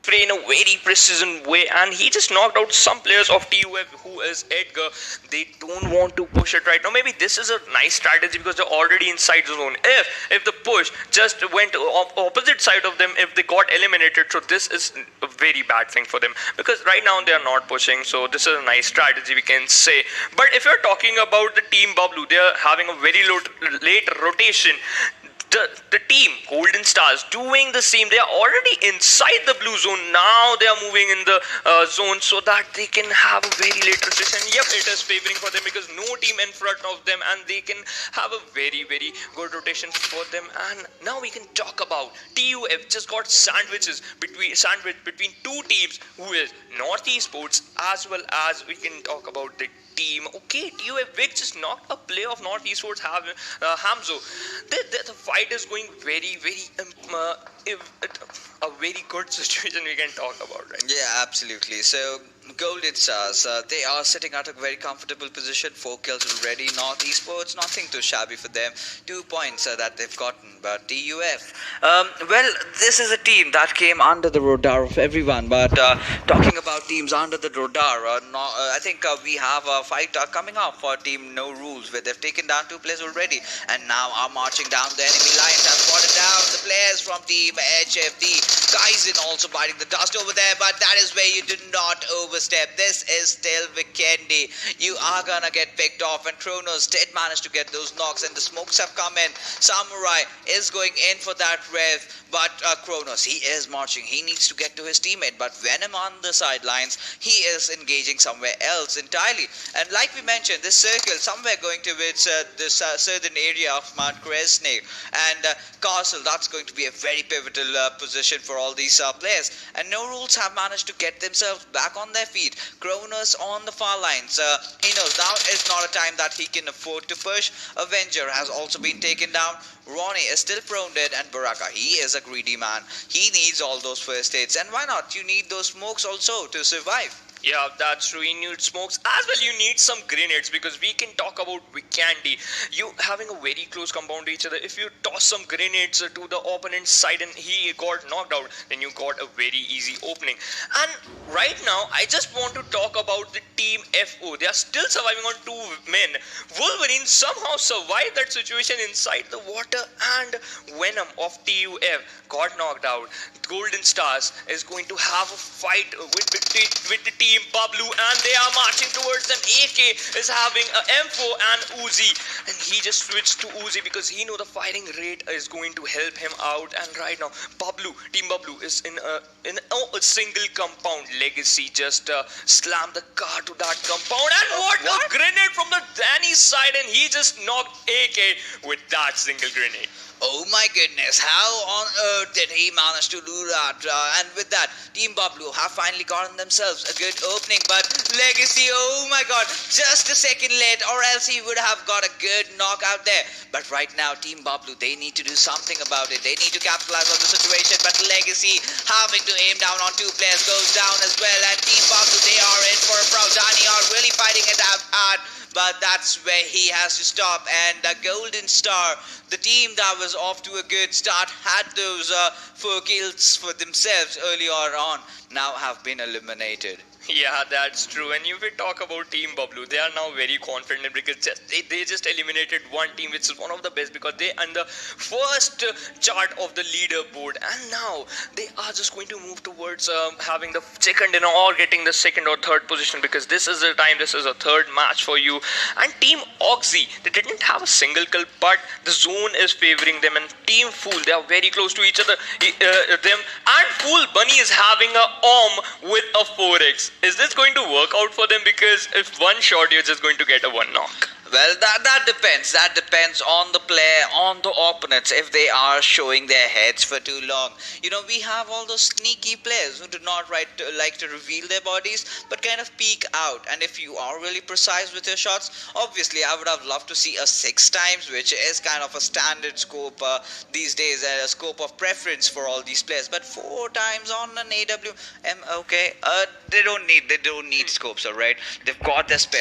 play in a very precision way, and he just knocked out some players of TUF, who is Edgar. They don't want to push it right now. Maybe this is a nice strategy because they're already inside the zone. If the push just went opposite side of them, if they got eliminated, so this is a very bad thing for them, because right now they are not pushing. So this is a nice strategy, we can say. But if you're talking about the team BABLU, they are having a very late rotation. The team Golden Stars doing the same. They are already inside the blue zone. Now they are moving in the zone so that they can have a very late rotation. Yep, it is favoring for them because no team in front of them, and they can have a very good rotation for them. And now we can talk about TUF just got sandwich between two teams, who is Northeast Sports, as well as we can talk about the team. Okay, TUF Big just knocked a play of Northeast Sports Hamzo. The fight is going a very good situation we can talk about, right? Yeah, absolutely. So Golden Stars, they are sitting at a very comfortable position. 4 kills already. Northeast Sports, nothing too shabby for them. 2 points that they've gotten. But TUF, well, this is a team that came under the radar of everyone. But talking about teams under the radar, I think we have a fight coming up for Team No Rules, where they've taken down 2 players already, and now are marching down the enemy lines. Have spotted down the players from Team HFD. Kaizen also biting the dust over there, but that is where you do not overstep. This is still Vikendi. You are gonna get picked off, and Kronos did manage to get those knocks, and the smokes have come in. Samurai is going in for that rev, but Kronos, he is marching. He needs to get to his teammate, but Venom on the sidelines, he is engaging somewhere else entirely. And like we mentioned, this circle somewhere going towards the southern area of Mount Kresnik and Castle, that's going to be a very pivotal position for all these players. And No Rules have managed to get themselves back on their feet. Kronos on the far lines. He knows now is not a time that he can afford to push. Avenger has also been taken down. Ronnie is still prone dead, and Baraka, he is a greedy man. He needs all those first aids, and why not? You need those smokes also to survive. Yeah, that's true. You need smokes as well. You need some grenades, because we can talk about Vikendi. You having a very close compound to each other. If you toss some grenades to the opponent's side and he got knocked out, then you got a very easy opening. And right now, I just want to talk about the team FO. They are still surviving on 2 men. Wolverine somehow survived that situation inside the water, and Venom of TUF got knocked out. Golden Stars is going to have a fight with the team BABLU, and they are marching towards them. AK is having a M4 and Uzi, and he just switched to Uzi because he know the firing rate is going to help him out. And right now team BABLU is in a single compound. Legacy just slammed the car to that compound, and what a grenade from the Danny side, and he just knocked AK with that single grenade. Oh my goodness, how on earth did he manage to do that? And with that, Team BABLU have finally gotten themselves a good opening, but Legacy, oh my god, just a second late, or else he would have got a good knockout there. But right now, Team BABLU, they need to do something about it. They need to capitalize on the situation, but Legacy having to aim down on 2 players goes down as well, and Team BABLU, they are in for a proud. Danny are really fighting it out hard, but that's where he has to stop. And the Golden Star, the team that was off to a good start, had those 4 kills for themselves earlier on, now have been eliminated. Yeah, that's true. And if we talk about Team BABLU, they are now very confident because they just eliminated one team, which is one of the best, because they are in the first chart of the leaderboard, and now they are just going to move towards having the second, or getting the second or third position, because this is the time, this is a third match for you. And Team Oxy, they didn't have a single kill, but the zone is favoring them. And Team Fool, they are very close to each other, and Fool Bunny is having a with a 4x. Is this going to work out for them? Because if one shot, you're just going to get a 1 knock. Well, that depends. That depends on the player, on the opponents, if they are showing their heads for too long. You know, we have all those sneaky players who do not like to reveal their bodies, but kind of peek out. And if you are really precise with your shots, obviously I would have loved to see a 6 times, which is kind of a standard scope these days, a scope of preference for all these players. But 4 times on an AWM, okay, they don't need scopes, alright? They've got their spare.